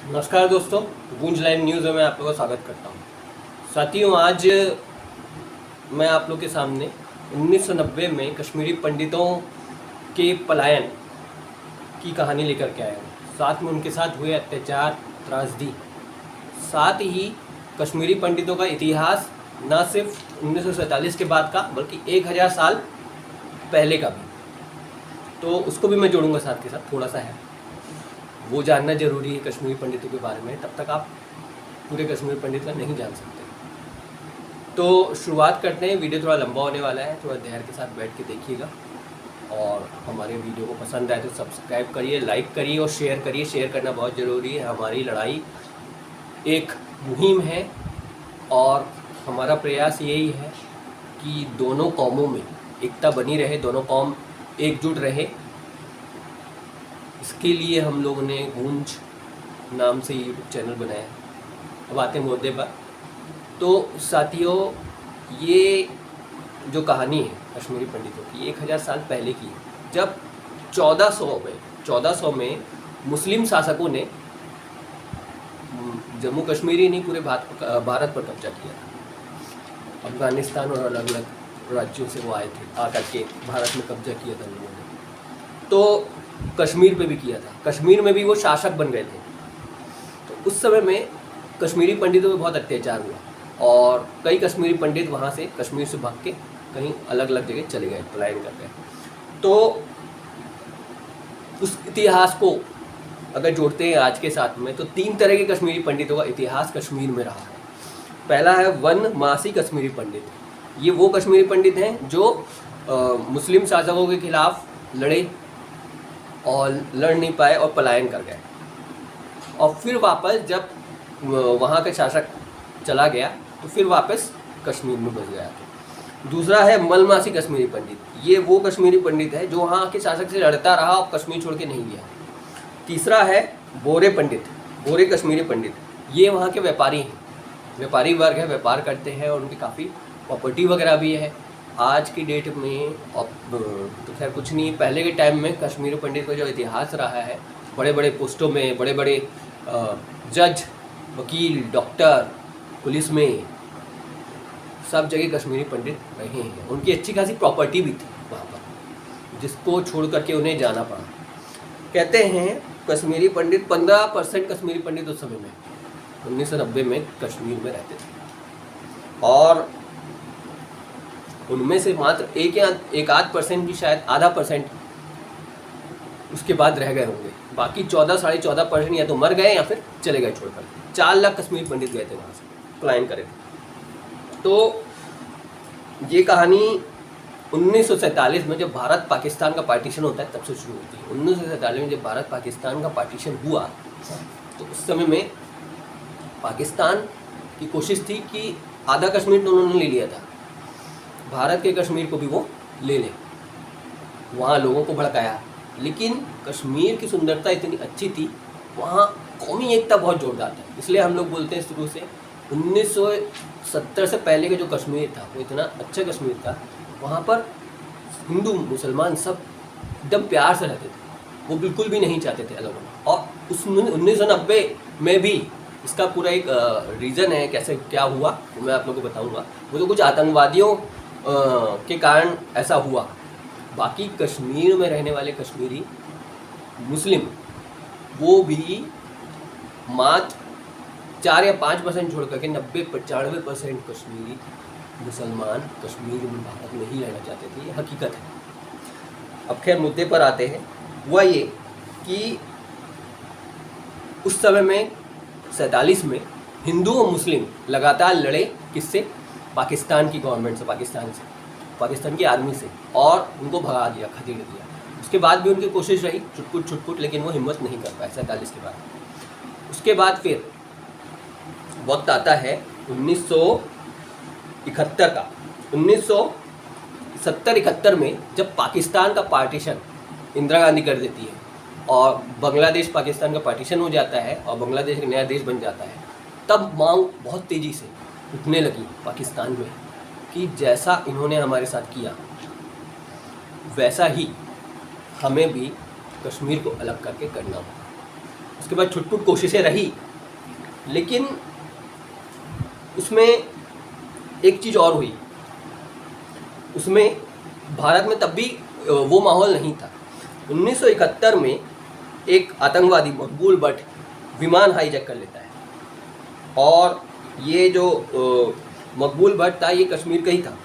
नमस्कार दोस्तों, गूंज लाइव न्यूज़ में मैं आप लोगों का स्वागत करता हूं। साथियों, आज मैं आप लोग के सामने 1990 में कश्मीरी पंडितों के पलायन की कहानी लेकर के आया हूँ। साथ में उनके साथ हुए अत्याचार, त्रासदी, साथ ही कश्मीरी पंडितों का इतिहास न सिर्फ 1947 के बाद का बल्कि 1000 साल पहले का भी, तो उसको भी मैं जोड़ूंगा साथ के साथ। थोड़ा सा है वो जानना जरूरी है कश्मीरी पंडितों के बारे में, तब तक आप पूरे कश्मीरी पंडित का नहीं जान सकते। तो शुरुआत करते हैं। वीडियो थोड़ा लंबा होने वाला है, थोड़ा धैर्य के साथ बैठ के देखिएगा और हमारे वीडियो को पसंद आए तो सब्सक्राइब करिए, लाइक करिए और शेयर करिए। शेयर करना बहुत ज़रूरी है। हमारी लड़ाई एक मुहिम है और हमारा प्रयास यही है कि दोनों कौमों में एकता बनी रहे, दोनों कौम एकजुट रहे। इसके लिए हम लोगों ने गूंज नाम से यूट्यूब चैनल बनाया। अब आते हैं मुद्दे पर। तो साथियों, ये जो कहानी है कश्मीरी पंडितों की 1000 साल पहले की है, जब 1400 में मुस्लिम शासकों ने जम्मू कश्मीर नहीं पूरे भारत पर कब्जा किया था। अफगानिस्तान और अलग अलग राज्यों से वो आए थे, आकर के भारत में कब्जा किया था लोगों ने। तो कश्मीर पे भी किया था, कश्मीर में भी वो शासक बन गए थे। तो उस समय में कश्मीरी पंडितों पे बहुत अत्याचार हुआ और कई कश्मीरी पंडित वहाँ से कश्मीर से भाग के कहीं अलग अलग जगह चले गए, पलायन कर गए। तो उस इतिहास को अगर जोड़ते हैं आज के साथ में, तो 3 तरह के कश्मीरी पंडितों का इतिहास कश्मीर में रहा है। पहला है वनवासी कश्मीरी पंडित। ये वो कश्मीरी पंडित हैं जो मुस्लिम शासकों के खिलाफ लड़े और लड़ नहीं पाए और पलायन कर गए, और फिर वापस जब वहाँ का शासक चला गया तो फिर वापस कश्मीर में बस गया। दूसरा है मलमासी कश्मीरी पंडित। ये वो कश्मीरी पंडित है जो वहाँ के शासक से लड़ता रहा और कश्मीर छोड़ के नहीं गया। तीसरा है बोरे पंडित, बोरे कश्मीरी पंडित। ये वहाँ के व्यापारी हैं, व्यापारी वर्ग है, व्यापार करते हैं और उनकी काफ़ी प्रॉपर्टी वगैरह भी है। आज की डेट में तो खैर कुछ नहीं, पहले के टाइम में कश्मीरी पंडित का जो इतिहास रहा है, बड़े बड़े पोस्टों में बड़े बड़े जज, वकील, डॉक्टर, पुलिस में सब जगह कश्मीरी पंडित रहे हैं। उनकी अच्छी खासी प्रॉपर्टी भी थी वहाँ पर, जिसको छोड़ करके उन्हें जाना पड़ा। कहते हैं कश्मीरी पंडित 15% कश्मीरी पंडित उस समय में 1990 में कश्मीर में रहते थे और उनमें से मात्र 1-1.5% भी, शायद आधा परसेंट उसके बाद रह गए होंगे। बाकी 14-14.5% या तो मर गए या फिर चले गए छोड़कर। 4 लाख कश्मीरी पंडित गए थे वहाँ से, पलायन करे थे। तो ये कहानी 1947 में जब भारत पाकिस्तान का पार्टीशन होता है तब से शुरू होती है। 1947 में जब भारत पाकिस्तान का पार्टीशन हुआ तो उस समय में पाकिस्तान की कोशिश थी कि आधा कश्मीर तो उन्होंने ले लिया था, भारत के कश्मीर को भी वो ले लें। वहाँ लोगों को भड़काया, लेकिन कश्मीर की सुंदरता इतनी अच्छी थी, वहाँ कौमी एकता बहुत जोरदार था। इसलिए हम लोग बोलते हैं शुरू से 1970 से पहले का जो कश्मीर था वो इतना अच्छा कश्मीर था। वहाँ पर हिंदू मुसलमान सब एकदम प्यार से रहते थे, वो बिल्कुल भी नहीं चाहते थे अलग होना। और उस 1990 में भी इसका पूरा एक रीज़न है कैसे क्या हुआ वो मैं आप लोगों को बताऊँगा। वो तो कुछ आतंकवादियों के कारण ऐसा हुआ। बाकी कश्मीर में रहने वाले कश्मीरी मुस्लिम वो भी मात्र 4 या 5% छोड़ करके 90-95% कश्मीरी मुसलमान कश्मीर में भारत में ही रहना चाहते थे। ये हकीकत है। अब खैर मुद्दे पर आते हैं। वह ये कि उस समय में 47 में हिंदू और मुस्लिम लगातार लड़े, किससे? पाकिस्तान की गवर्नमेंट से, पाकिस्तान की आर्मी से, और उनको भगा दिया, खदेड़ दिया। उसके बाद भी उनकी कोशिश रही छुटपुट, लेकिन वो हिम्मत नहीं कर पाए 47 के बाद। उसके बाद फिर वक्त आता है 1971 का। 1970-71 में जब पाकिस्तान का पार्टीशन इंदिरा गांधी कर देती है और बांग्लादेश पाकिस्तान का पार्टीशन हो जाता है और बांग्लादेश एक नया देश बन जाता है, तब मांग बहुत तेज़ी से उठने लगी पाकिस्तान में कि जैसा इन्होंने हमारे साथ किया वैसा ही हमें भी कश्मीर को अलग करके करना होगा। उसके बाद छुटपुट कोशिशें रही, लेकिन उसमें एक चीज़ और हुई, उसमें भारत में तब भी वो माहौल नहीं था। 1971 में एक आतंकवादी मकबूल भट्ट विमान हाईजैक कर लेता है, और ये जो मकबूल भट्ट था ये कश्मीर का ही था।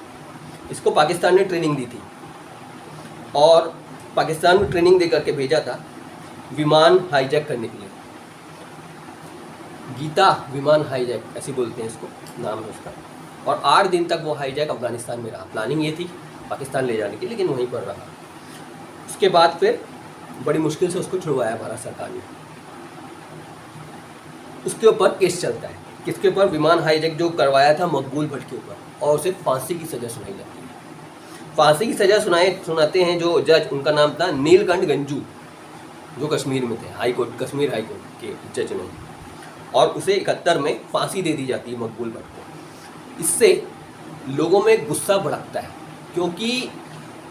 इसको पाकिस्तान ने ट्रेनिंग दी थी, और पाकिस्तान में ट्रेनिंग दे करके भेजा था विमान हाईजैक करने के लिए। गीता विमान हाईजैक ऐसे बोलते हैं इसको, नाम है उसका। और 8 दिन तक वो हाईजैक अफगानिस्तान में रहा। प्लानिंग ये थी पाकिस्तान ले जाने की, लेकिन वहीं पर रहा। उसके बाद फिर बड़ी मुश्किल से उसको छुड़वाया भारत सरकार ने। उसके ऊपर केस चलता है, किसके ऊपर? विमान हाईजैक जो करवाया था मकबूल भट्ट के ऊपर, और उसे फांसी की सज़ा सुनाई जाती है। फांसी की सज़ा सुनाते हैं जो जज, उनका नाम था नीलकंठ गंजू, जो कश्मीर में थे, high court, Kashmir high court के जज ने। और उसे 71 में फांसी दे दी जाती है मकबूल भट्ट को। इससे लोगों में गुस्सा भड़कता है, क्योंकि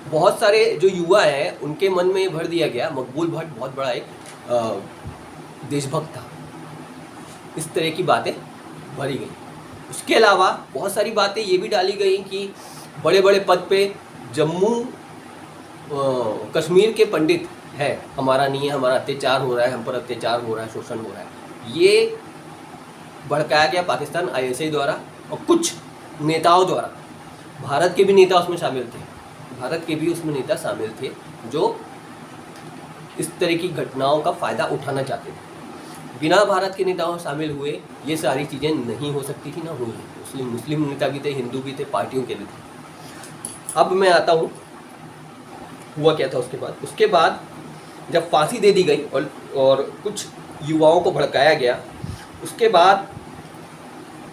बहुत सारे जो युवा हैं उनके मन में भर दिया गया मकबूल भट्ट बहुत बड़ा एक देशभक्त था। इस तरह की बातें भरी गई। उसके अलावा बहुत सारी बातें ये भी डाली गई कि बड़े बड़े पद पे जम्मू कश्मीर के पंडित है, हमारा नहीं है, हमारा अत्याचार हो रहा है, हम पर अत्याचार हो रहा है, शोषण हो रहा है। ये भड़काया गया पाकिस्तान ISI द्वारा और कुछ नेताओं द्वारा। भारत के भी नेता उसमें शामिल थे, भारत के भी उसमें नेता शामिल थे जो इस तरह की घटनाओं का फ़ायदा उठाना चाहते थे। बिना भारत के नेताओं शामिल हुए ये सारी चीज़ें नहीं हो सकती थी, ना हुई। मुस्लिम नेता भी थे, हिंदू भी थे, पार्टियों के भी थे। अब मैं आता हूँ हुआ क्या था उसके बाद जब फांसी दे दी गई और कुछ युवाओं को भड़काया गया, उसके बाद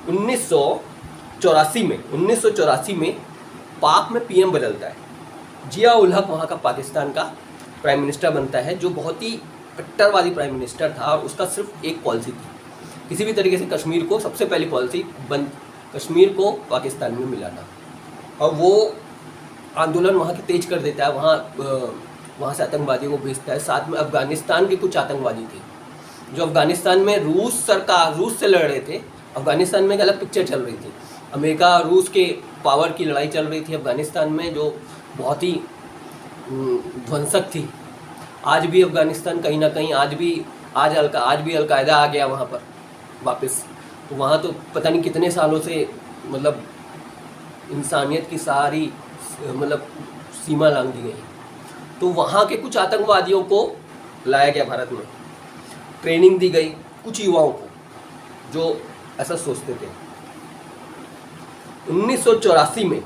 1984 में पाक में PM बदलता है। जिया उल हक वहाँ का पाकिस्तान का प्राइम मिनिस्टर बनता है, जो बहुत ही कट्टरवादी प्राइम मिनिस्टर था, और उसका सिर्फ एक पॉलिसी थी, किसी भी तरीके से कश्मीर को, सबसे पहली पॉलिसी कश्मीर को पाकिस्तान में मिलाना। और वो आंदोलन वहाँ के तेज कर देता है, वहाँ से आतंकवादियों को भेजता है। साथ में अफ़गानिस्तान के कुछ आतंकवादी थे जो अफ़गानिस्तान में रूस से लड़ रहे थे। अफ़गानिस्तान में एक अलग पिक्चर चल रही थी, अमेरिका रूस के पावर की लड़ाई चल रही थी अफ़गानिस्तान में, जो बहुत ही ध्वंसक थी। आज भी अफ़गानिस्तान कहीं ना कहीं आज भी अलकायदा आ गया वहाँ पर वापस। तो वहाँ तो पता नहीं कितने सालों से मतलब इंसानियत की सारी मतलब सीमा लांघ दी गई। तो वहाँ के कुछ आतंकवादियों को लाया गया भारत में, ट्रेनिंग दी गई कुछ युवाओं को जो ऐसा सोचते थे। 1984 में